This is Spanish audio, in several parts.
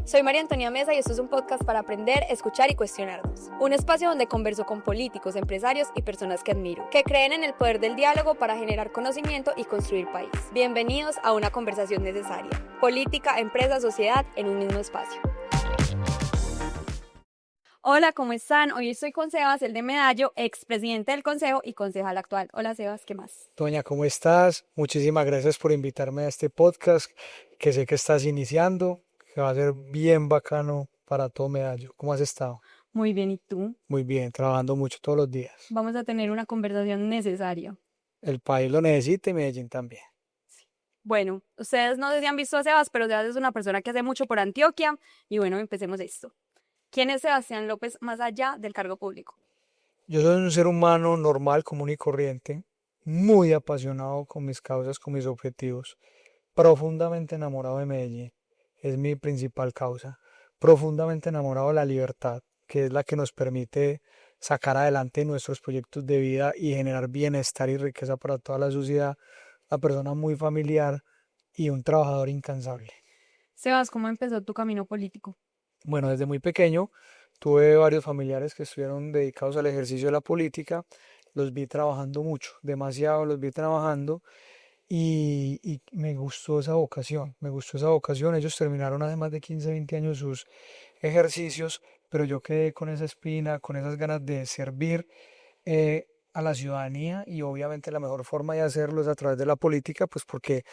Soy María Antonia Mesa y esto es un podcast para aprender, escuchar y cuestionarnos. Un espacio donde converso con políticos, empresarios y personas que admiro, que creen en el poder del diálogo para generar conocimiento y construir país. Bienvenidos a una conversación necesaria. Política, empresa, sociedad en un mismo espacio. Hola, ¿cómo están? Hoy estoy con Sebas, el de Medallo, expresidente del Consejo y concejal actual. Hola, Sebas, ¿qué más? Toña, ¿cómo estás? Muchísimas gracias por invitarme a este podcast que sé que estás iniciando, que va a ser bien bacano para todo Medallo. ¿Cómo has estado? Muy bien, ¿y tú? Muy bien, trabajando mucho todos los días. Vamos a tener una conversación necesaria. El país lo necesita y Medellín también. Bueno, ustedes no sé si han visto a Sebas, pero Sebas es una persona que hace mucho por Antioquia. Y bueno, empecemos esto. ¿Quién es Sebastián López más allá del cargo público? Yo soy un ser humano normal, común y corriente, muy apasionado con mis causas, con mis objetivos, profundamente enamorado de Medellín. Es mi principal causa. Profundamente enamorado de la libertad, que es la que nos permite sacar adelante nuestros proyectos de vida y generar bienestar y riqueza para toda la sociedad. Una persona muy familiar y un trabajador incansable. Sebas, ¿cómo empezó tu camino político? Bueno, desde muy pequeño tuve varios familiares que estuvieron dedicados al ejercicio de la política. Los vi trabajando mucho, demasiado los vi trabajando y me gustó esa vocación, me gustó esa vocación. Ellos terminaron hace más de 15, 20 años sus ejercicios, pero yo quedé con esa espina, con esas ganas de servir a la ciudadanía y obviamente la mejor forma de hacerlo es a través de la política, pues porque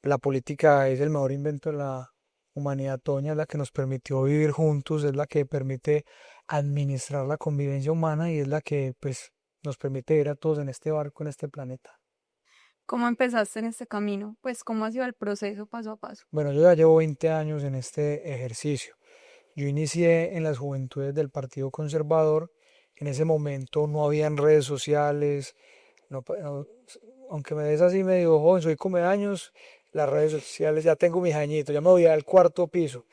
la política es el mejor invento de la humanidad, Toña, es la que nos permitió vivir juntos, es la que permite administrar la convivencia humana y es la que pues nos permite ir a todos en este barco, en este planeta. ¿Cómo empezaste en este camino? Pues, ¿cómo ha sido el proceso paso a paso? Bueno, yo ya llevo 20 años en este ejercicio. Yo inicié en las juventudes del Partido Conservador. En ese momento no habían redes sociales, aunque me des así medio joven, soy come años, las redes sociales, ya tengo mis añitos, ya me voy al cuarto piso.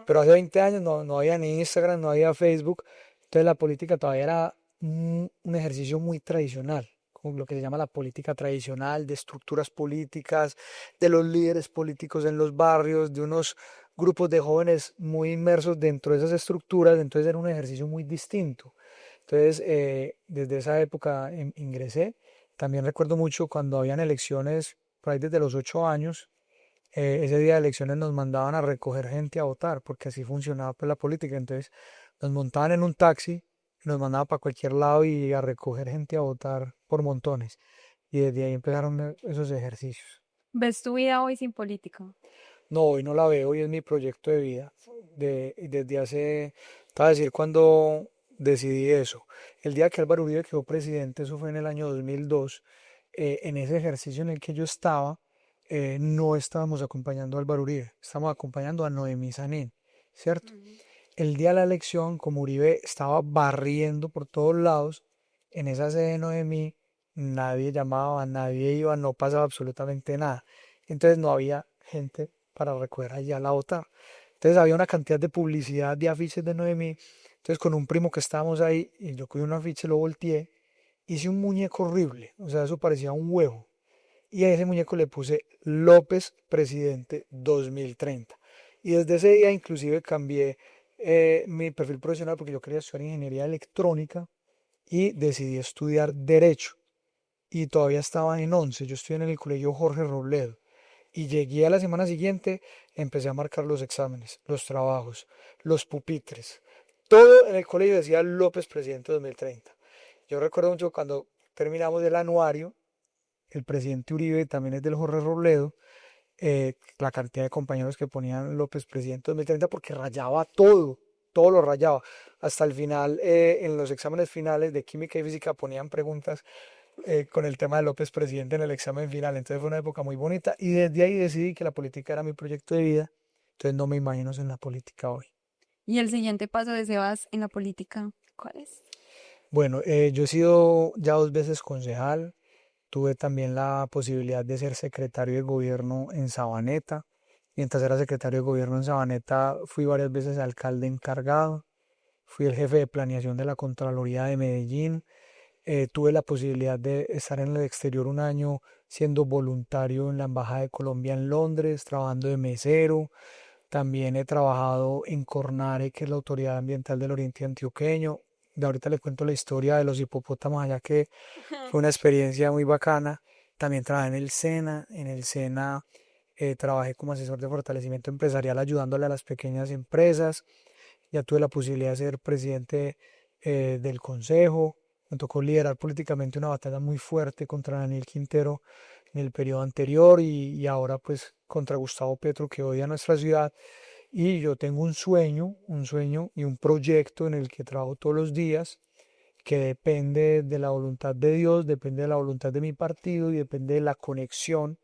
Pero hace 20 años no había ni Instagram, no había Facebook. Entonces la política todavía era un ejercicio muy tradicional, como lo que se llama la política tradicional, de estructuras políticas, de los líderes políticos en los barrios, de unos grupos de jóvenes muy inmersos dentro de esas estructuras. Entonces era un ejercicio muy distinto. Entonces, desde esa época ingresé. También recuerdo mucho cuando habían elecciones, por ahí desde los 8 años, ese día de elecciones nos mandaban a recoger gente a votar, porque así funcionaba pues la política. Entonces nos montaban en un taxi y nos mandaban para cualquier lado y a recoger gente a votar por montones. Y desde ahí empezaron esos ejercicios. ¿Ves tu vida hoy sin política? No, hoy no la veo, hoy es mi proyecto de vida. Desde hace, te voy a decir cuando decidí eso. El día que Álvaro Uribe quedó presidente, eso fue en el año 2002, en ese ejercicio en el que yo estaba, no estábamos acompañando a Álvaro Uribe, estábamos acompañando a Noemí Sanín, ¿cierto? El día de la elección, como Uribe estaba barriendo por todos lados, en esa sede de Noemí, nadie llamaba, nadie iba, no pasaba absolutamente nada. Entonces no había gente para recoger allá la votar. Entonces había una cantidad de publicidad de afiches de Noemí. Entonces con un primo que estábamos ahí, y yo cogí un afiche, lo volteé, hice un muñeco horrible, o sea, eso parecía un huevo. Y a ese muñeco le puse López Presidente 2030. Y desde ese día inclusive cambié mi perfil profesional porque yo quería estudiar ingeniería electrónica y decidí estudiar derecho. Y todavía estaba en 11, yo estoy en el colegio Jorge Robledo. Y llegué a la semana siguiente, empecé a marcar los exámenes, los trabajos, los pupitres. Todo en el colegio decía López Presidente 2030. Yo recuerdo mucho cuando terminamos el anuario, el presidente Uribe también es del Jorge Robledo, la cantidad de compañeros que ponían López Presidente 2030 porque rayaba todo, todo lo rayaba. Hasta el final, en los exámenes finales de química y física ponían preguntas con el tema de López Presidente en el examen final. Entonces fue una época muy bonita y desde ahí decidí que la política era mi proyecto de vida. Entonces no me imagino en la política hoy. ¿Y el siguiente paso de Sebas en la política, cuál es? Bueno, yo he sido ya 2 veces concejal. Tuve también la posibilidad de ser secretario de gobierno en Sabaneta. Mientras era secretario de gobierno en Sabaneta, fui varias veces alcalde encargado. Fui el jefe de planeación de la Contraloría de Medellín. Tuve la posibilidad de estar en el exterior un año siendo voluntario en la Embajada de Colombia en Londres, trabajando de mesero. También he trabajado en Cornare, que es la Autoridad Ambiental del Oriente Antioqueño. De ahorita le cuento la historia de los hipopótamos allá, que fue una experiencia muy bacana. También trabajé en el SENA. En el SENA trabajé como asesor de fortalecimiento empresarial ayudándole a las pequeñas empresas. Ya tuve la posibilidad de ser presidente del consejo. Me tocó liderar políticamente una batalla muy fuerte contra Daniel Quintero en el periodo anterior y ahora pues contra Gustavo Petro, que odia nuestra ciudad. Y yo tengo un sueño y un proyecto en el que trabajo todos los días, que depende de la voluntad de Dios, depende de la voluntad de mi partido y depende de la conexión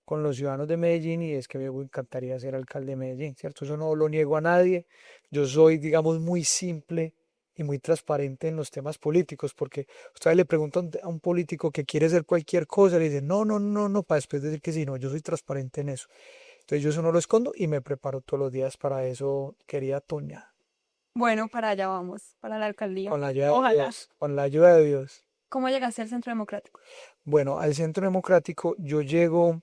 con los ciudadanos de Medellín, y es que me encantaría ser alcalde de Medellín, ¿cierto? Eso no lo niego a nadie. Yo soy, digamos, muy simple y muy transparente en los temas políticos, porque usted le pregunta a un político que quiere ser cualquier cosa, le dice, no, no, no, no, para después decir que sí, no, yo soy transparente en eso. Entonces yo eso no lo escondo y me preparo todos los días para eso, querida Toña, Bueno, para allá vamos, para la alcaldía. con la ayuda de Ojalá. Dios, con la ayuda de Dios. ¿Cómo llegaste al Centro Democrático? Bueno, al Centro Democrático yo llego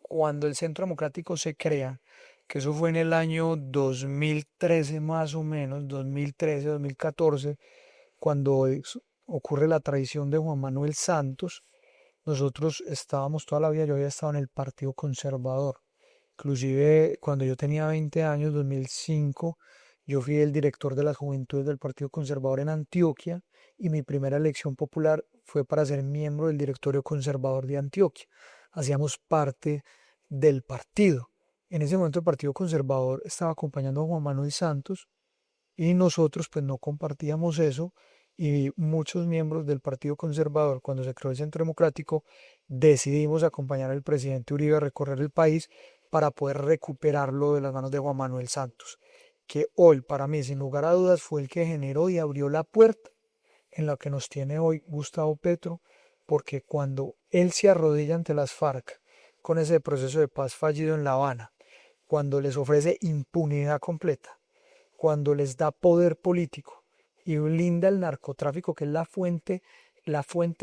cuando el Centro Democrático se crea, que eso fue en el año 2013 más o menos, 2013, 2014, cuando ocurre la traición de Juan Manuel Santos. Nosotros estábamos toda la vida, yo había estado en el Partido Conservador. Inclusive cuando yo tenía 20 años, 2005, yo fui el director de las juventudes del Partido Conservador en Antioquia, y mi primera elección popular fue para ser miembro del directorio conservador de Antioquia. Hacíamos parte del partido. En ese momento el Partido Conservador estaba acompañando a Juan Manuel Santos y nosotros pues no compartíamos eso, y muchos miembros del Partido Conservador, cuando se creó el Centro Democrático, decidimos acompañar al presidente Uribe a recorrer el país para poder recuperarlo de las manos de Juan Manuel Santos, que hoy para mí sin lugar a dudas fue el que generó y abrió la puerta en la que nos tiene hoy Gustavo Petro, porque cuando él se arrodilla ante las FARC con ese proceso de paz fallido en La Habana, cuando les ofrece impunidad completa, cuando les da poder político y blinda el narcotráfico, que es la fuente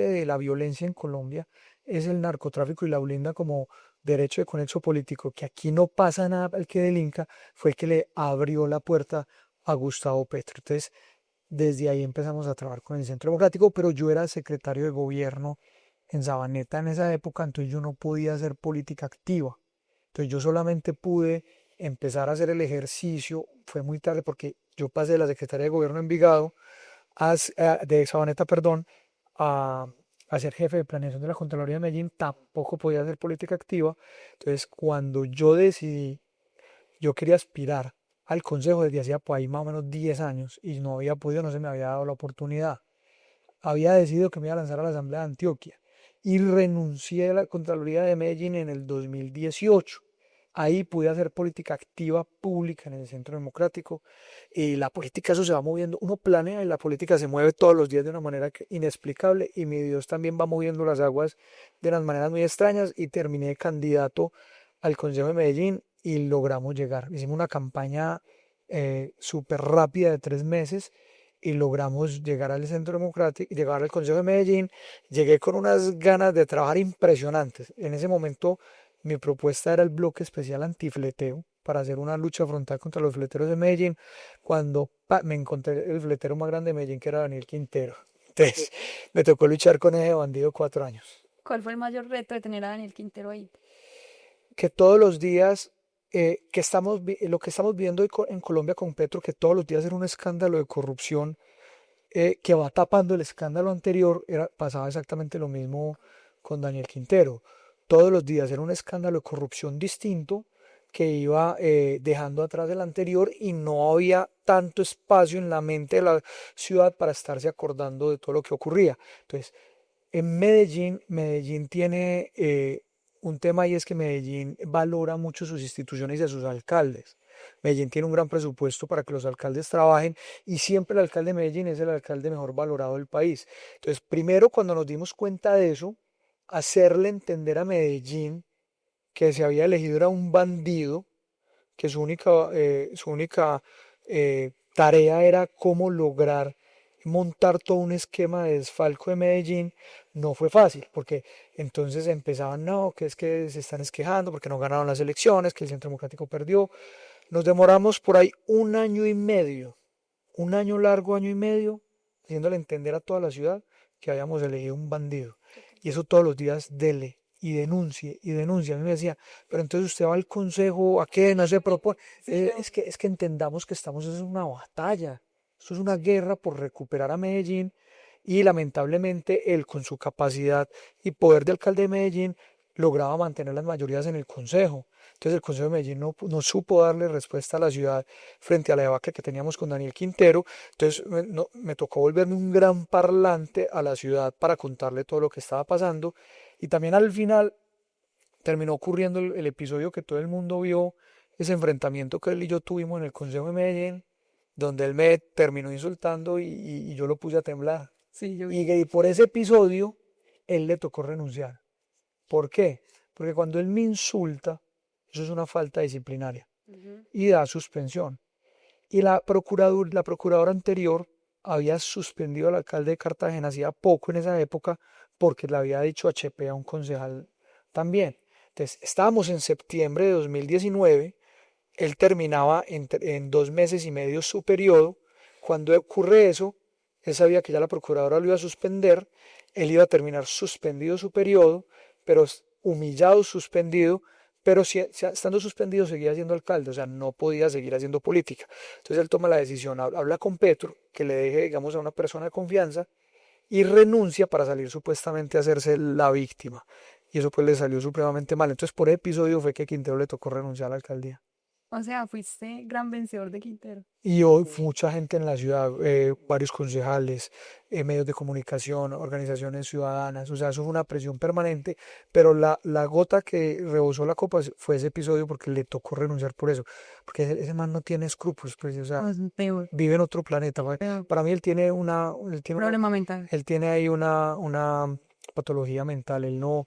de la violencia en Colombia, es el narcotráfico, y la blinda como derecho de conexo político, que aquí no pasa nada al que delinca, fue el que le abrió la puerta a Gustavo Petro. Entonces, desde ahí empezamos a trabajar con el Centro Democrático, pero yo era secretario de gobierno en Sabaneta en esa época, entonces yo no podía hacer política activa. Entonces yo solamente pude empezar a hacer el ejercicio, fue muy tarde porque yo pasé de la Secretaría de Gobierno de Envigado, de Sabaneta, perdón, a, a ser jefe de planeación de la Contraloría de Medellín. Tampoco podía hacer política activa. Entonces cuando yo decidí, yo quería aspirar al Consejo desde hacía por ahí más o menos 10 años y no había podido, no se me había dado la oportunidad. Había decidido que me iba a lanzar a la Asamblea de Antioquia y renuncié a la Contraloría de Medellín en el 2018. Ahí pude hacer política activa pública en el Centro Democrático, y la política, eso se va moviendo, uno planea y la política se mueve todos los días de una manera inexplicable, y mi Dios también va moviendo las aguas de unas maneras muy extrañas, y terminé candidato al Consejo de Medellín y logramos llegar. Hicimos una campaña súper rápida de 3 meses y logramos llegar al Centro Democrático, llegar al Consejo de Medellín. Llegué con unas ganas de trabajar impresionantes. En ese momento mi propuesta era el bloque especial antifleteo para hacer una lucha frontal contra los fleteros de Medellín, cuando me encontré el fletero más grande de Medellín, que era Daniel Quintero. Entonces me tocó luchar con ese bandido 4 años. ¿Cuál fue el mayor reto de tener a Daniel Quintero ahí? Que todos los días, lo que estamos viendo en Colombia con Petro, que todos los días era un escándalo de corrupción que va tapando el escándalo anterior, pasaba exactamente lo mismo con Daniel Quintero. Todos los días era un escándalo de corrupción distinto que iba dejando atrás el anterior, y no había tanto espacio en la mente de la ciudad para estarse acordando de todo lo que ocurría. Entonces, en Medellín tiene un tema, y es que Medellín valora mucho sus instituciones y a sus alcaldes. Medellín tiene un gran presupuesto para que los alcaldes trabajen, y siempre el alcalde de Medellín es el alcalde mejor valorado del país. Entonces, primero, cuando nos dimos cuenta de eso, hacerle entender a Medellín que se había elegido era un bandido, que su única tarea era cómo lograr montar todo un esquema de desfalco de Medellín. No fue fácil, porque entonces empezaban, no, que es que se están esquejando porque no ganaron las elecciones, que el Centro Democrático perdió. Nos demoramos por ahí un año y medio, un año largo, año y medio, haciéndole entender a toda la ciudad que habíamos elegido un bandido. Y eso todos los días dele y denuncie y denuncie. A mí me decía, pero entonces usted va al consejo, ¿a qué? No se propone. Es que entendamos que estamos en una batalla. Esto es una guerra por recuperar a Medellín y lamentablemente él con su capacidad y poder de alcalde de Medellín lograba mantener las mayorías en el consejo. Entonces el Consejo de Medellín no supo darle respuesta a la ciudad frente a la debacle que teníamos con Daniel Quintero. Entonces me tocó volverme un gran parlante a la ciudad para contarle todo lo que estaba pasando. Y también al final terminó ocurriendo el episodio que todo el mundo vio, ese enfrentamiento que él y yo tuvimos en el Consejo de Medellín, donde él me terminó insultando y yo lo puse a temblar. Sí, yo vi. Y por ese episodio, él le tocó renunciar. ¿Por qué? Porque cuando él me insulta, eso es una falta disciplinaria y da suspensión. Y la procuradora anterior había suspendido al alcalde de Cartagena hacía poco en esa época porque le había dicho HP a un concejal también. Entonces, estábamos en septiembre de 2019, él terminaba en 2 meses y medio su periodo. Cuando ocurre eso, él sabía que ya la procuradora lo iba a suspender, él iba a terminar suspendido su periodo, pero humillado, suspendido, pero estando suspendido seguía siendo alcalde, o sea, no podía seguir haciendo política. Entonces él toma la decisión, habla con Petro, que le deje, digamos, a una persona de confianza, y renuncia para salir supuestamente a hacerse la víctima. Y eso pues le salió supremamente mal. Entonces por ese episodio fue que Quintero le tocó renunciar a la alcaldía. O sea, fuiste gran vencedor de Quintero. Y hoy mucha gente en la ciudad, varios concejales, medios de comunicación, organizaciones ciudadanas, o sea, eso fue una presión permanente, pero la gota que rebosó la copa fue ese episodio porque le tocó renunciar por eso, porque ese man no tiene escrúpulos, pues, o sea, No, es peor. vive en otro planeta. Peor. Para mí él tiene Problema mental. él tiene ahí una patología mental, él no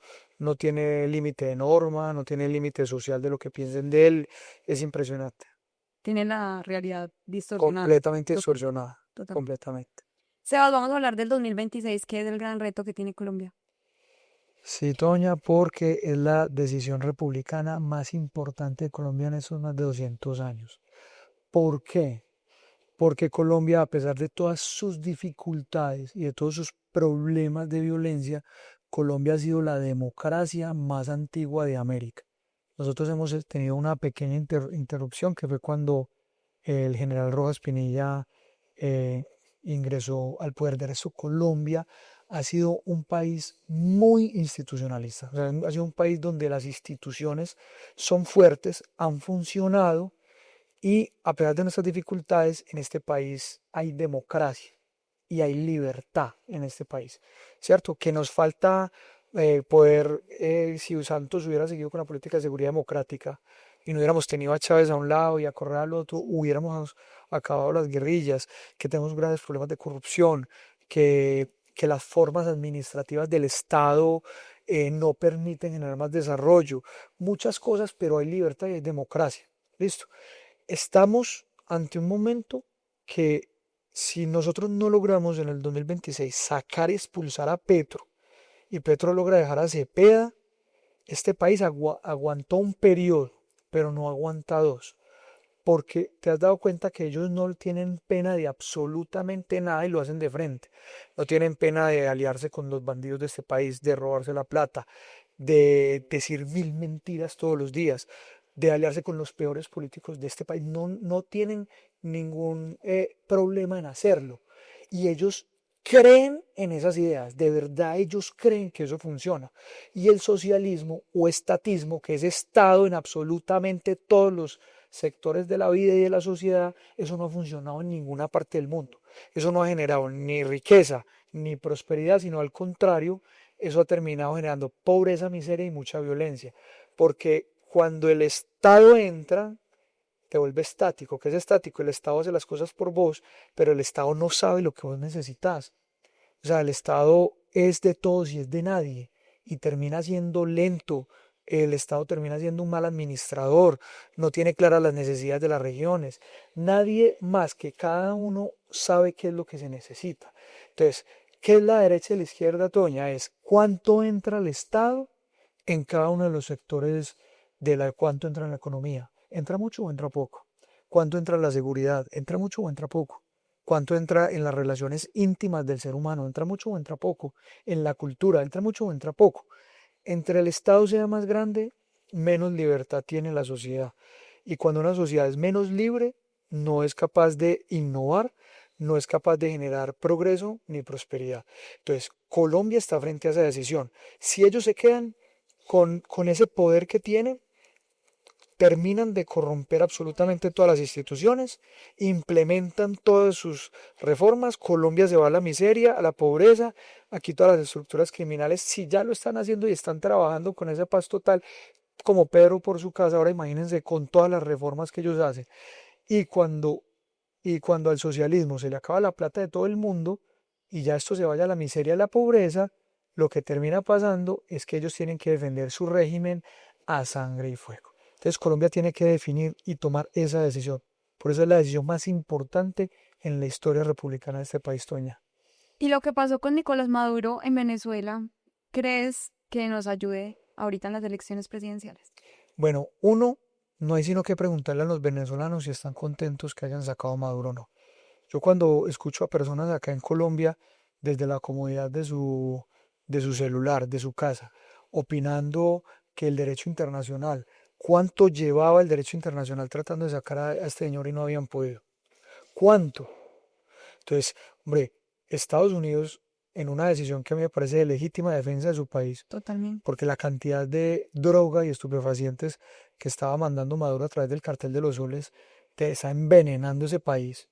tiene límite de norma, no tiene límite social de lo que piensen de él, es impresionante. Tiene la realidad distorsionada. Completamente distorsionada, Total. completamente. Sebas, vamos a hablar del 2026, que es el gran reto que tiene Colombia. Sí, Toña, porque es la decisión republicana más importante de Colombia en estos más de 200 años. ¿Por qué? Porque Colombia, a pesar de todas sus dificultades y de todos sus problemas de violencia, Colombia ha sido la democracia más antigua de América. Nosotros hemos tenido una pequeña interrupción que fue cuando el general Rojas Pinilla eh, ingresó al poder. De resto, Colombia ha sido un país muy institucionalista. O sea, ha sido un país donde las instituciones son fuertes, han funcionado y a pesar de nuestras dificultades, en este país hay democracia y hay libertad en este país. ¿Cierto? Que nos falta poder, si Santos hubiera seguido con la política de seguridad democrática y no hubiéramos tenido a Chávez a un lado y a Correa al otro, hubiéramos acabado las guerrillas, que tenemos graves problemas de corrupción, que las formas administrativas del Estado no permiten generar más desarrollo, muchas cosas, pero hay libertad y hay democracia. ¿Listo? Estamos ante un momento que si nosotros no logramos en el 2026 sacar y expulsar a Petro y Petro logra dejar a Cepeda, este país aguantó un periodo, pero no aguanta dos. Porque te has dado cuenta que ellos no tienen pena de absolutamente nada y lo hacen de frente. No tienen pena de aliarse con los bandidos de este país, de robarse la plata, de decir mil mentiras todos los días, de aliarse con los peores políticos de este país. No tienen ningún problema en hacerlo. Y ellos creen en esas ideas, de verdad ellos creen que eso funciona. Y el socialismo o estatismo, que es Estado en absolutamente todos los sectores de la vida y de la sociedad, eso no ha funcionado en ninguna parte del mundo. Eso no ha generado ni riqueza ni prosperidad, sino al contrario, eso ha terminado generando pobreza, miseria y mucha violencia. Porque cuando el Estado entra, te vuelve estático. ¿Qué es estático? El Estado hace las cosas por vos, pero el Estado no sabe lo que vos necesitas. O sea, el Estado es de todos y es de nadie. Y termina siendo lento. El Estado termina siendo un mal administrador. No tiene claras las necesidades de las regiones. Nadie más que cada uno sabe qué es lo que se necesita. Entonces, ¿qué es la derecha y la izquierda, Toña? Es cuánto entra el Estado en cada uno de los sectores de cuánto entra en la economía. ¿Entra mucho o entra poco? ¿Cuánto entra en la seguridad? ¿Entra mucho o entra poco? ¿Cuánto entra en las relaciones íntimas del ser humano? ¿Entra mucho o entra poco? En la cultura, ¿entra mucho o entra poco? Entre el Estado sea más grande, menos libertad tiene la sociedad. Y cuando una sociedad es menos libre, no es capaz de innovar, no es capaz de generar progreso ni prosperidad. Entonces, Colombia está frente a esa decisión. Si ellos se quedan con ese poder que tienen, terminan de corromper absolutamente todas las instituciones, implementan todas sus reformas, Colombia se va a la miseria, a la pobreza, aquí todas las estructuras criminales, si ya lo están haciendo y están trabajando con ese paz total, como Pedro por su casa, ahora imagínense con todas las reformas que ellos hacen. Y cuando, y cuando al socialismo se le acaba la plata de todo el mundo y ya esto se vaya a la miseria y la pobreza, lo que termina pasando es que ellos tienen que defender su régimen a sangre y fuego. Entonces Colombia tiene que definir y tomar esa decisión. Por eso es la decisión más importante en la historia republicana de este país, Toña. Y lo que pasó con Nicolás Maduro en Venezuela, ¿crees que nos ayude ahorita en las elecciones presidenciales? Bueno, uno, no hay sino que preguntarle a los venezolanos si están contentos que hayan sacado a Maduro o no. Yo cuando escucho a personas acá en Colombia, desde la comodidad de su celular, de su casa, opinando que el derecho internacional, cuánto llevaba el derecho internacional tratando de sacar a este señor y no habían podido. ¿Cuánto? Entonces, hombre, Estados Unidos, en una decisión que a mí me parece de legítima defensa de su país, Totalmente. porque la cantidad de droga y estupefacientes que estaba mandando Maduro a través del cartel de los soles te está envenenando ese país.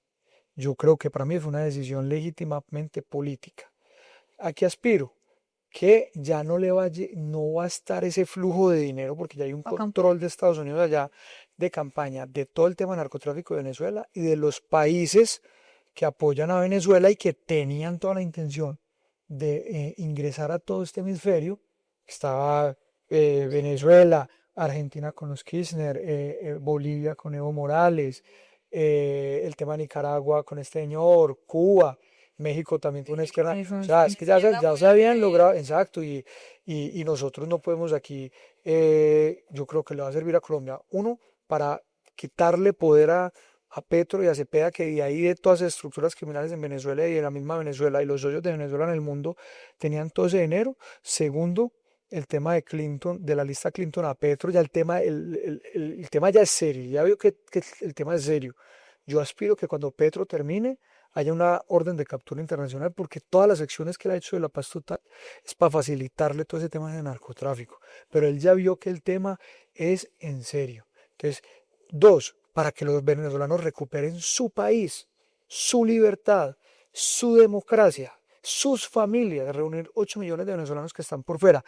Yo creo que para mí fue una decisión legítimamente política. ¿A qué aspiro? Que ya no va a estar ese flujo de dinero porque ya hay un Acá. control de Estados Unidos allá de campaña de todo el tema narcotráfico de Venezuela y de los países que apoyan a Venezuela y que tenían toda la intención de ingresar a todo este hemisferio. Estaba Venezuela, Argentina con los Kirchner, Bolivia con Evo Morales, el tema de Nicaragua con este señor, Cuba, México también con una izquierda. O Eso es sea, es que ya, Izquierda ya muy se habían unida. logrado, exacto, y nosotros no podemos aquí, yo creo que le va a servir a Colombia, uno, para quitarle poder a Petro y a Cepeda, que de ahí de todas las estructuras criminales en Venezuela y de la misma Venezuela y los socios de Venezuela en el mundo tenían todo ese dinero. Segundo, el tema de Clinton, de la lista Clinton a Petro, ya el tema ya es serio, ya veo que el tema es serio. Yo aspiro que cuando Petro termine haya una orden de captura internacional porque todas las acciones que él ha hecho de la paz total es para facilitarle todo ese tema de narcotráfico. Pero él ya vio que el tema es en serio. Entonces, dos, para que los venezolanos recuperen su país, su libertad, su democracia, sus familias, reunir 8 millones de venezolanos que están por fuera.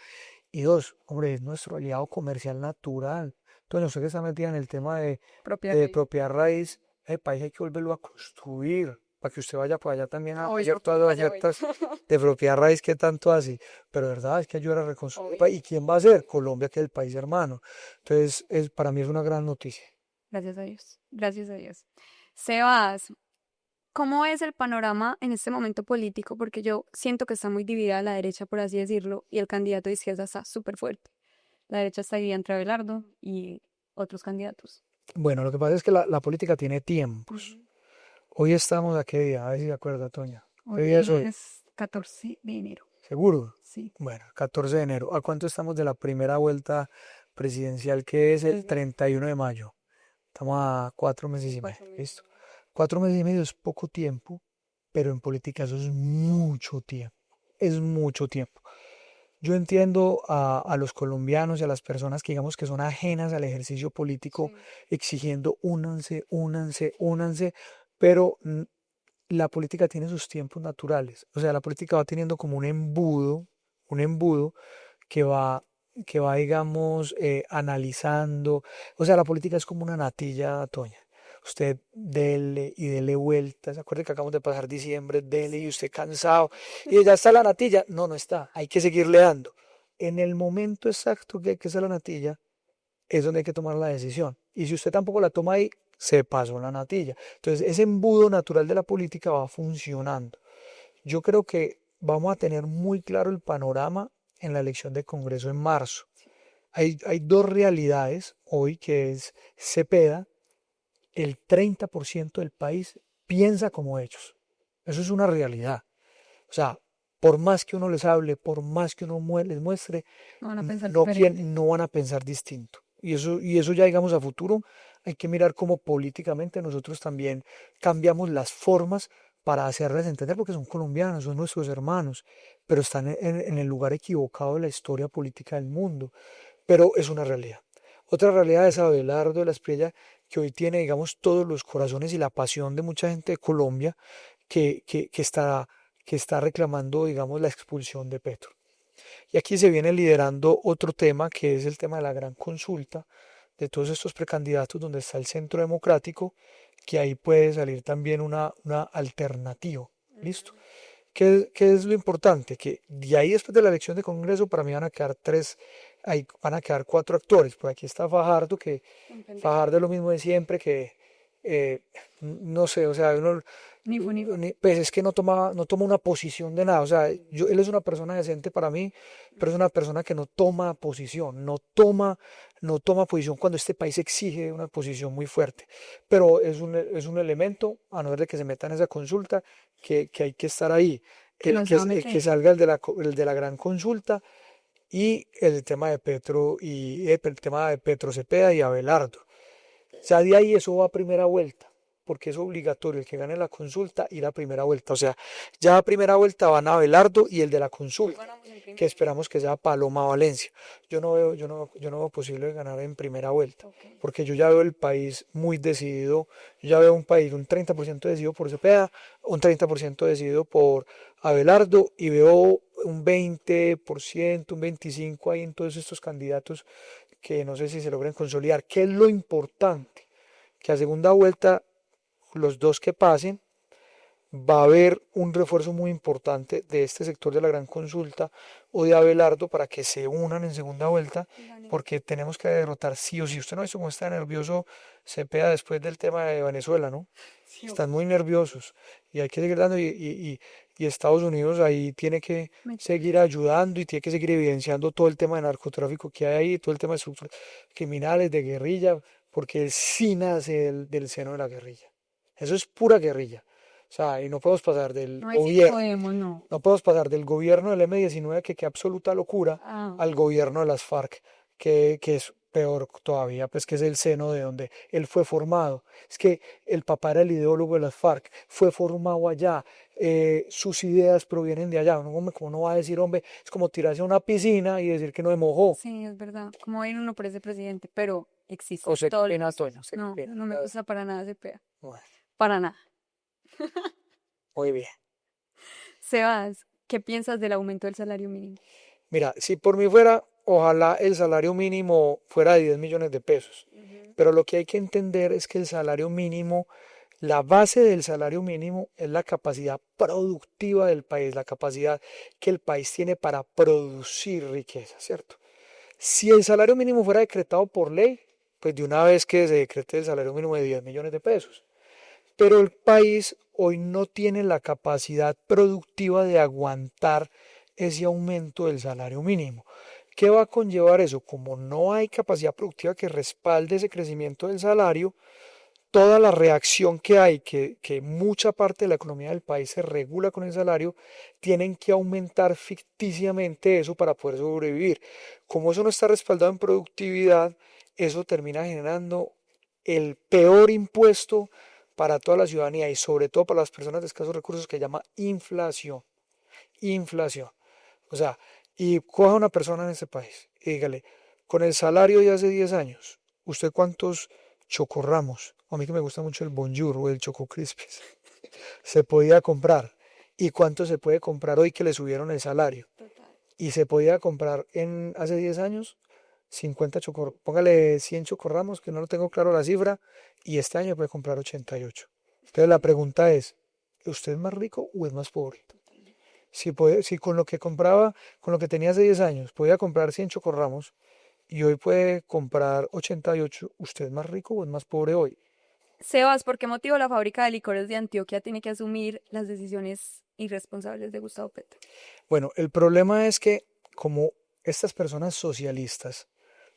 Y dos, hombre, es nuestro aliado comercial natural. Entonces, usted que está metida en el tema propia de ley. propiedad raíz, el país hay que volverlo a construir, para que usted vaya por allá también a Obvio, hacer todas las vaya, voy. ofertas de propiedad raíz que tanto hace. Pero de verdad, es que ayudar a reconstruir el Obvio. país. ¿Y quién va a ser? Colombia, que es el país hermano. Entonces, para mí es una gran noticia. Gracias a Dios. Gracias a Dios. Sebas, ¿cómo es el panorama en este momento político? Porque yo siento que está muy dividida la derecha, por así decirlo, y el candidato de izquierda está súper fuerte. La derecha está dividida entre Abelardo y otros candidatos. Bueno, lo que pasa es que la política tiene tiempos. Ujú. Hoy estamos a qué día, a ver si se acuerda, Toña. ¿Qué Hoy día es hoy? es 14 de enero. ¿Seguro? Sí. Bueno, 14 de enero. ¿A cuánto estamos de la primera vuelta presidencial, que es el 31 de mayo? Estamos a 4 meses y medio. 4 meses. ¿Listo? 4 meses y medio es poco tiempo, pero en política eso es mucho tiempo. Es mucho tiempo. Yo entiendo a los colombianos y a las personas que digamos que son ajenas al ejercicio político Sí. exigiendo únanse, pero la política tiene sus tiempos naturales. O sea, la política va teniendo como un embudo que va, digamos, analizando. O sea, la política es como una natilla, Toña. Usted dele y dele vueltas. ¿Se acuerda que acabamos de pasar diciembre? Dele y usted cansado. Y ya está la natilla. No, no está. Hay que seguirle dando. En el momento exacto que hay que hacer la natilla, es donde hay que tomar la decisión. Y si usted tampoco la toma ahí, se pasó la natilla. Entonces, ese embudo natural de la política va funcionando. Yo creo que vamos a tener muy claro el panorama en la elección de Congreso en marzo. Hay dos realidades hoy, que es Cepeda el 30% del país piensa como ellos. Eso es una realidad. O sea, por más que uno les hable, por más que uno les muestre, No van a pensar no, diferente. no van a pensar distinto. Y eso ya digamos a futuro, hay que mirar cómo políticamente nosotros también cambiamos las formas para hacerles entender, porque son colombianos, son nuestros hermanos, pero están en el lugar equivocado de la historia política del mundo. Pero es una realidad. Otra realidad es Abelardo de la Espriella, que hoy tiene, digamos, todos los corazones y la pasión de mucha gente de Colombia que está reclamando, digamos, la expulsión de Petro. Y aquí se viene liderando otro tema, que es el tema de la gran consulta de todos estos precandidatos, donde está el Centro Democrático, que ahí puede salir también una alternativa. ¿Listo? ¿Qué es lo importante? Que de ahí después de la elección de Congreso, para mí van a quedar tres, ahí van a quedar cuatro actores. Por aquí está Fajardo, que Fajardo es lo mismo de siempre, que no sé, o sea, uno, Ni fu ni fa. pues es que no toma una posición de nada. O sea, él es una persona decente para mí, pero es una persona que no toma posición, no toma posición cuando este país exige una posición muy fuerte. Pero es un elemento, a no ser de que se meta en esa consulta, que hay que estar ahí. Que El no se que, va a el que meter. salga el de la gran consulta y el tema de Petro y el tema de Petro Cepeda y Abelardo. O sea, de ahí eso va a primera vuelta, porque es obligatorio el que gane la consulta ir a primera vuelta. O sea, ya a primera vuelta van a Abelardo y el de la consulta, Ganamos en que primera. esperamos que sea Paloma Valencia. Yo no veo posible ganar en primera vuelta, Ok. porque yo ya veo el país muy decidido, yo ya veo un país un 30% decidido por Cepeda, un 30% decidido por Abelardo y veo un 20%, un 25% ahí en todos estos candidatos que no sé si se logren consolidar. ¿Qué es lo importante? Que a segunda vuelta, los dos que pasen, va a haber un refuerzo muy importante de este sector de la gran consulta o de Abelardo para que se unan en segunda vuelta, Y ganemos. porque tenemos que derrotar sí o sí. Usted no ha visto cómo está nervioso Cepeda después del tema de Venezuela, ¿no? Sí, Están muy nerviosos y hay que seguir dando y Estados Unidos ahí tiene que meter. seguir ayudando y tiene que seguir evidenciando todo el tema de narcotráfico que hay ahí, todo el tema de estructuras criminales, de guerrilla, porque él sí nace del seno de la guerrilla. Eso es pura guerrilla. O sea, y no podemos pasar del No, ahí sí no gobierno, podemos, no. no podemos pasar del gobierno del M-19 que absoluta locura Ah, al gobierno de las FARC, que es peor todavía, pues que es el seno de donde él fue formado. Es que el papá era el ideólogo de las FARC, fue formado allá, sus ideas provienen de allá. Uno, hombre, ¿cómo no va a decir, hombre? Es como tirarse a una piscina y decir que no me mojó. sí, es verdad. Como va a ir uno por ese presidente, pero existe. O se Todos pena, los Toño, días. se No, pena. no me gusta para nada ese pea. Bueno, Para nada. muy bien. Sebas, ¿qué piensas del aumento del salario mínimo? Mira, si por mí fuera, ojalá el salario mínimo fuera de 10 millones de pesos. Ujú. Pero lo que hay que entender es que el salario mínimo, la base del salario mínimo es la capacidad productiva del país, la capacidad que el país tiene para producir riqueza, ¿cierto? Si el salario mínimo fuera decretado por ley, pues de una vez que se decrete el salario mínimo de 10 millones de pesos. Pero el país hoy no tiene la capacidad productiva de aguantar ese aumento del salario mínimo. ¿Qué va a conllevar eso? Como no hay capacidad productiva que respalde ese crecimiento del salario, toda la reacción que hay, que mucha parte de la economía del país se regula con el salario, tienen que aumentar ficticiamente eso para poder sobrevivir. Como eso no está respaldado en productividad, eso termina generando el peor impuesto para toda la ciudadanía y sobre todo para las personas de escasos recursos, que se llama inflación. Inflación. O sea, y coja una persona en este país y dígale, con el salario de hace 10 años, ¿usted cuántos chocorramos? A mí que me gusta mucho el Bonjour o el Choco Crispies, se podía comprar. ¿Y cuánto se puede comprar hoy que le subieron el salario? Total. Y se podía comprar hace 10 años 50 póngale 100 chocorramos, que no lo tengo claro la cifra, y este año puede comprar 88. Entonces la pregunta es, ¿usted es más rico o es más pobre? Si con lo que compraba, con lo que tenía hace 10 años, podía comprar 100 chocorramos y hoy puede comprar 88, ¿usted es más rico o es más pobre hoy? Sebas, ¿por qué motivo la fábrica de licores de Antioquia tiene que asumir las decisiones irresponsables de Gustavo Petro? Bueno, el problema es que como estas personas socialistas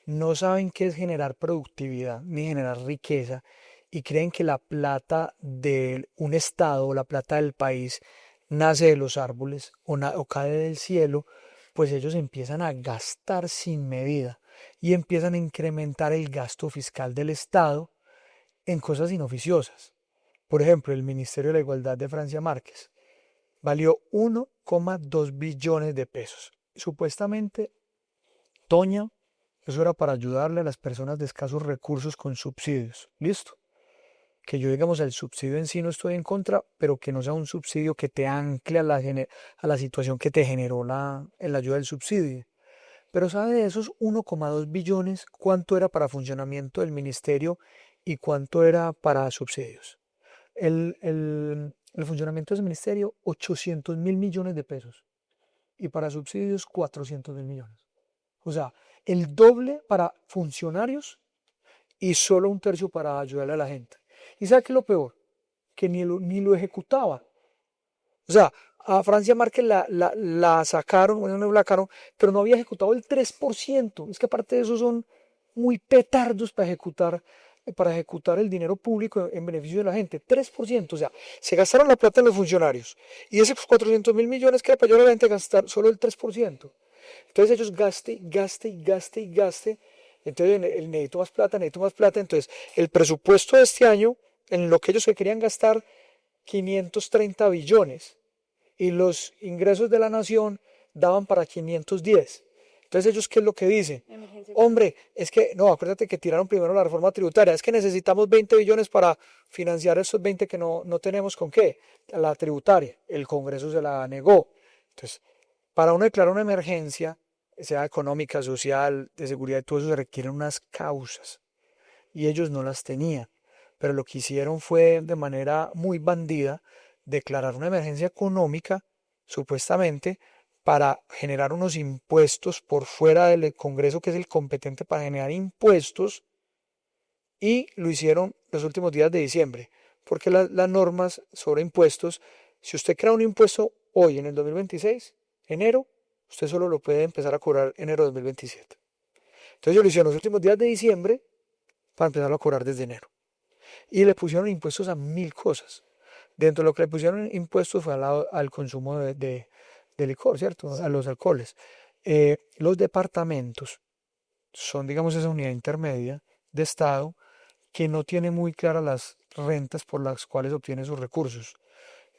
no saben qué es generar productividad ni generar riqueza y creen que la plata de un estado o la plata del país nace de los árboles o cae del cielo, pues ellos empiezan a gastar sin medida y empiezan a incrementar el gasto fiscal del estado en cosas inoficiosas. Por ejemplo, el Ministerio de la Igualdad de Francia Márquez valió 1,2 billones de pesos. Supuestamente, Toña, eso era para ayudarle a las personas de escasos recursos con subsidios. ¿Listo? Que yo, digamos, el subsidio en sí no estoy en contra, pero que no sea un subsidio que te ancle a la situación que te generó la ayuda del subsidio. Pero ¿sabe de esos 1,2 billones cuánto era para funcionamiento del ministerio y cuánto era para subsidios? El funcionamiento del ministerio, 800.000 millones de pesos. Y para subsidios, 400.000 millones. O sea, el doble para funcionarios y solo un tercio para ayudarle a la gente. ¿Y sabe qué es lo peor? Que ni lo ejecutaba. O sea, a Francia Márquez la sacaron, bueno, no la sacaron, pero no había ejecutado el 3%. Es que aparte de eso son muy petardos para ejecutar el dinero público en beneficio de la gente. 3%, o sea, se gastaron la plata en los funcionarios. Y esos 400.000 millones que era para ayudar a la gente a gastar solo el 3%. Entonces ellos gaste. Entonces necesito más plata, necesito más plata. Entonces el presupuesto de este año, en lo que ellos se querían gastar, 530 billones. Y los ingresos de la nación daban para 510. Entonces ellos, ¿qué es lo que dicen? Hombre, es que, no, acuérdate que tiraron primero la reforma tributaria. Es que necesitamos 20 billones para financiar esos 20 que no tenemos con qué. La tributaria. El Congreso se la negó. Entonces, para uno declarar una emergencia, sea económica, social, de seguridad y todo eso, se requieren unas causas. Y ellos no las tenían. Pero lo que hicieron fue, de manera muy bandida, declarar una emergencia económica, supuestamente, para generar unos impuestos por fuera del Congreso, que es el competente para generar impuestos, y lo hicieron los últimos días de diciembre, porque las normas sobre impuestos, si usted crea un impuesto hoy en el 2026, enero, usted solo lo puede empezar a cobrar enero de 2027. Entonces ellos lo hicieron los últimos días de diciembre para empezarlo a cobrar desde enero. Y le pusieron impuestos a 1000 cosas. Dentro de lo que le pusieron impuestos fue al consumo de licor, ¿cierto? A los alcoholes. Los departamentos son, digamos, esa unidad intermedia de Estado que no tiene muy claras las rentas por las cuales obtiene sus recursos.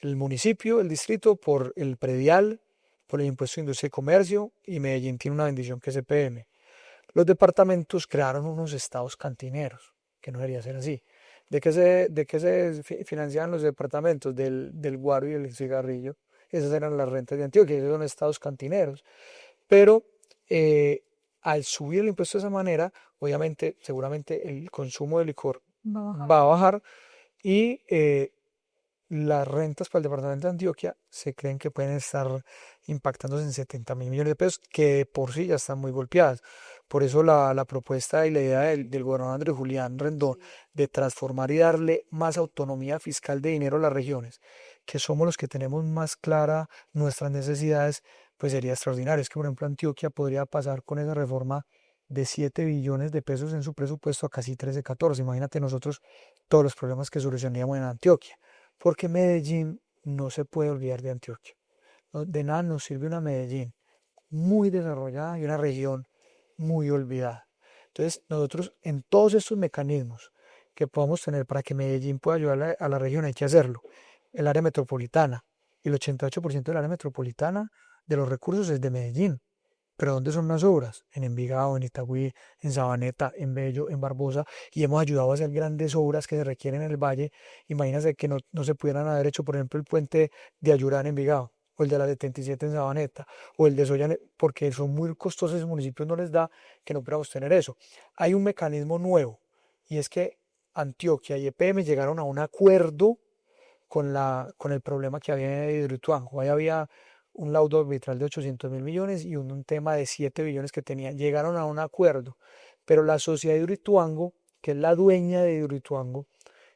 El municipio, el distrito, por el predial, por el impuesto de industria y comercio, y Medellín tiene una bendición que es EPM. Los departamentos crearon unos estados cantineros, que no debería ser así. ¿De qué se financiaban los departamentos? Del guaro y el cigarrillo. Esas eran las rentas de Antioquia, esos son estados cantineros. Pero al subir el impuesto de esa manera, obviamente, seguramente el consumo de licor va a bajar y las rentas para el departamento de Antioquia se creen que pueden estar impactándose en 70.000 millones de pesos, que de por sí ya están muy golpeadas. Por eso la propuesta y la idea del gobernador Andrés Julián Rendón de transformar y darle más autonomía fiscal de dinero a las regiones, que somos los que tenemos más clara nuestras necesidades, pues sería extraordinario. Es que, por ejemplo, Antioquia podría pasar con esa reforma de 7 billones de pesos en su presupuesto a casi 13, 14. Imagínate nosotros todos los problemas que solucionaríamos en Antioquia. Porque Medellín no se puede olvidar de Antioquia. De nada nos sirve una Medellín muy desarrollada y una región muy olvidada. Entonces, nosotros en todos estos mecanismos que podamos tener para que Medellín pueda ayudar a la región, hay que hacerlo. El área metropolitana, y el 88% del área metropolitana de los recursos es de Medellín. Pero ¿dónde son las obras? En Envigado, en Itagüí, en Sabaneta, en Bello, en Barbosa, y hemos ayudado a hacer grandes obras que se requieren en el valle. Imagínense que no se pudieran haber hecho, por ejemplo, el puente de Ayurá en Envigado, o el de la 77 en Sabaneta, o el de Soya, porque son muy costosos, esos municipios no les da que no podamos tener eso. Hay un mecanismo nuevo, y es que Antioquia y EPM llegaron a un acuerdo con el problema que había en Hidroituango. Ahí había un laudo arbitral de 800.000 millones y un tema de 7 billones que tenían. Llegaron a un acuerdo, pero la sociedad de Hidroituango, que es la dueña de Hidroituango,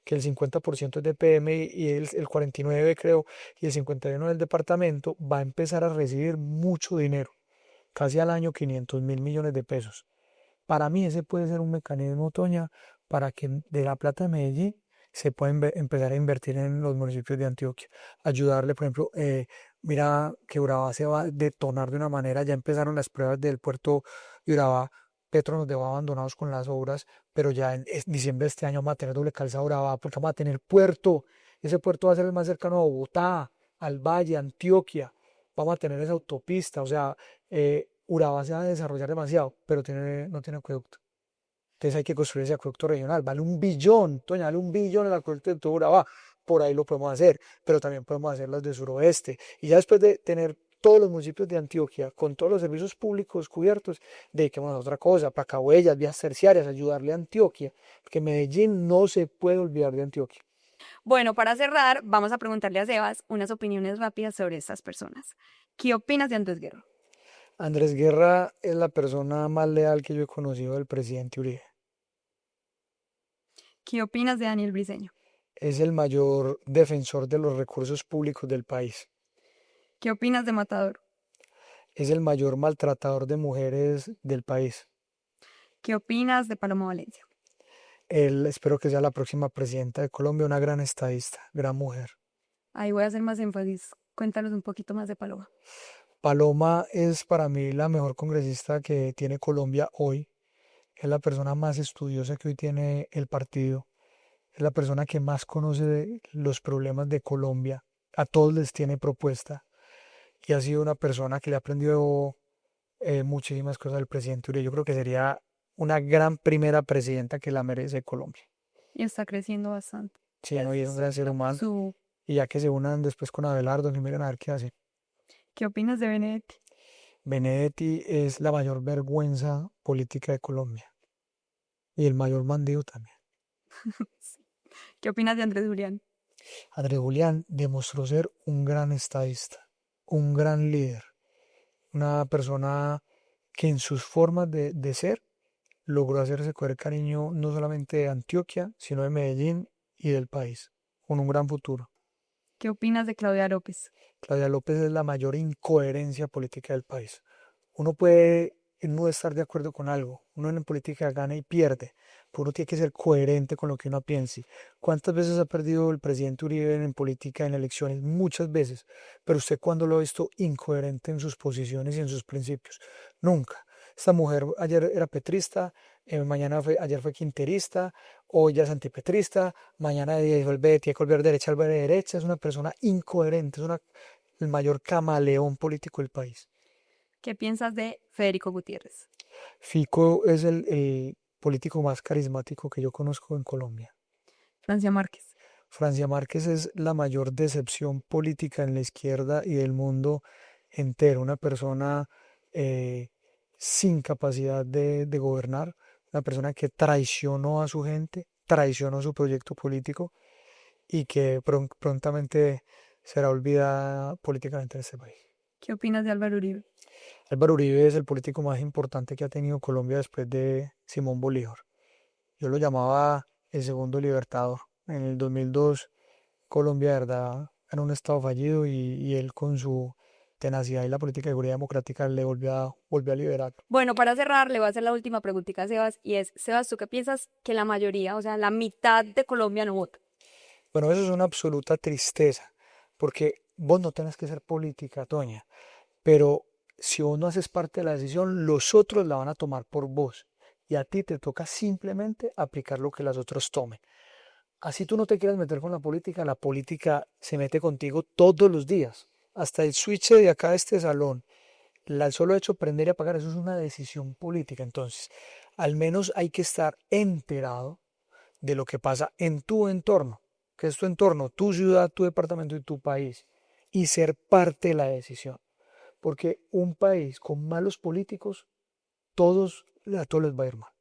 que el 50% es de PM y el 49% creo, y el 51% del departamento, va a empezar a recibir mucho dinero, casi al año 500.000 millones de pesos. Para mí ese puede ser un mecanismo, Toña, para que de la plata de Medellín se puede empezar a invertir en los municipios de Antioquia, ayudarle, por ejemplo, mira que Urabá se va a detonar de una manera, ya empezaron las pruebas del puerto de Urabá, Petro nos dejó abandonados con las obras, pero ya en diciembre de este año vamos a tener doble calzada Urabá, porque vamos a tener puerto, ese puerto va a ser el más cercano a Bogotá, al Valle, Antioquia, vamos a tener esa autopista, o sea, Urabá se va a desarrollar demasiado, pero no tiene acueducto. Entonces hay que construir ese acueducto regional. Vale 1 billón, Toña, vale 1 billón el acueducto de todo Urabá. Por ahí lo podemos hacer, pero también podemos hacer las de suroeste. Y ya después de tener todos los municipios de Antioquia con todos los servicios públicos cubiertos, dediquémonos a otra cosa, placahuellas, vías terciarias, ayudarle a Antioquia, porque Medellín no se puede olvidar de Antioquia. Bueno, para cerrar, vamos a preguntarle a Sebas unas opiniones rápidas sobre estas personas. ¿Qué opinas de Andrés Guerra? Andrés Guerra es la persona más leal que yo he conocido del presidente Uribe. ¿Qué opinas de Daniel Briceño? Es el mayor defensor de los recursos públicos del país. ¿Qué opinas de Matador? Es el mayor maltratador de mujeres del país. ¿Qué opinas de Paloma Valencia? Él espero que sea la próxima presidenta de Colombia, una gran estadista, gran mujer. Ahí voy a hacer más énfasis. Cuéntanos un poquito más de Paloma. Paloma es para mí la mejor congresista que tiene Colombia hoy. Es la persona más estudiosa que hoy tiene el partido. Es la persona que más conoce de los problemas de Colombia. A todos les tiene propuesta. Y ha sido una persona que le ha aprendido muchísimas cosas del presidente Uribe. Yo creo que sería una gran primera presidenta que la merece Colombia. Y está creciendo bastante. Sí, no, y es un gran ser humano. Su... Y ya que se unan después con Abelardo, y miren a ver qué hace. ¿Qué opinas de Benedetti? Benedetti es la mayor vergüenza política de Colombia. Y el mayor bandido también. ¿Qué opinas de Andrés Julián? Andrés Julián demostró ser un gran estadista, un gran líder, una persona que en sus formas de ser logró hacerse coger cariño no solamente de Antioquia, sino de Medellín y del país, con un gran futuro. ¿Qué opinas de Claudia López? Claudia López es la mayor incoherencia política del país. Uno puede no estar de acuerdo con algo, uno en política gana y pierde, pero uno tiene que ser coherente con lo que uno piense. ¿Cuántas veces ha perdido el presidente Uribe en política, en elecciones? Muchas veces, pero usted cuándo lo ha visto incoherente en sus posiciones y en sus principios? Nunca. Esta mujer ayer era petrista, ayer fue quinterista, hoy ya es antipetrista, mañana tiene que volver derecha, volver derecha, es una persona incoherente, el mayor camaleón político del país. ¿Qué piensas de Federico Gutiérrez? Fico es el político más carismático que yo conozco en Colombia. Francia Márquez. Francia Márquez es la mayor decepción política en la izquierda y del mundo entero, una persona sin capacidad de gobernar, una persona que traicionó a su gente, traicionó su proyecto político y que prontamente será olvidada políticamente en este país. ¿Qué opinas de Álvaro Uribe? Álvaro Uribe es el político más importante que ha tenido Colombia después de Simón Bolívar. Yo lo llamaba el segundo libertador. En el 2002 Colombia, de verdad, era un estado fallido y él con su tenacidad y la política de seguridad democrática le volvió a liberar. Bueno, para cerrar, le voy a hacer la última preguntita a Sebas y es, Sebas, ¿tú qué piensas que la mayoría, o sea, la mitad de Colombia no vota? Bueno, eso es una absoluta tristeza, porque vos no tenés que ser política, Toña, pero si vos no haces parte de la decisión, los otros la van a tomar por vos y a ti te toca simplemente aplicar lo que los otros tomen. Así tú no te quieras meter con la política se mete contigo todos los días. Hasta el switch de acá de este salón, el solo hecho de prender y apagar, eso es una decisión política. Entonces, al menos hay que estar enterado de lo que pasa en tu entorno, que es tu entorno, tu ciudad, tu departamento y tu país, y ser parte de la decisión. Porque un país con malos políticos, a todos les va a ir mal.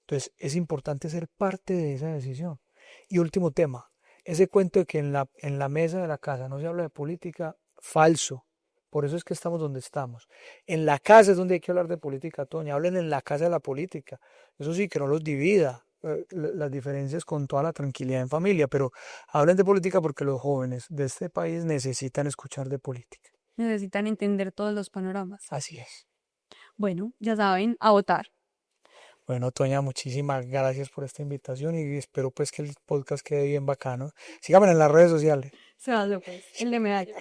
Entonces, es importante ser parte de esa decisión. Y último tema, ese cuento de que en la mesa de la casa no se habla de política, falso. Por eso es que estamos donde estamos. En la casa es donde hay que hablar de política, Toña. Hablen en la casa de la política. Eso sí, que no los divida. Las diferencias con toda la tranquilidad en familia, pero hablen de política porque los jóvenes de este país necesitan escuchar de política. Necesitan entender todos los panoramas. Así es. Bueno, ya saben, a votar. Bueno, Toña, muchísimas gracias por esta invitación y espero pues que el podcast quede bien bacano. Síganme en las redes sociales. Se va, pues, el de medalla.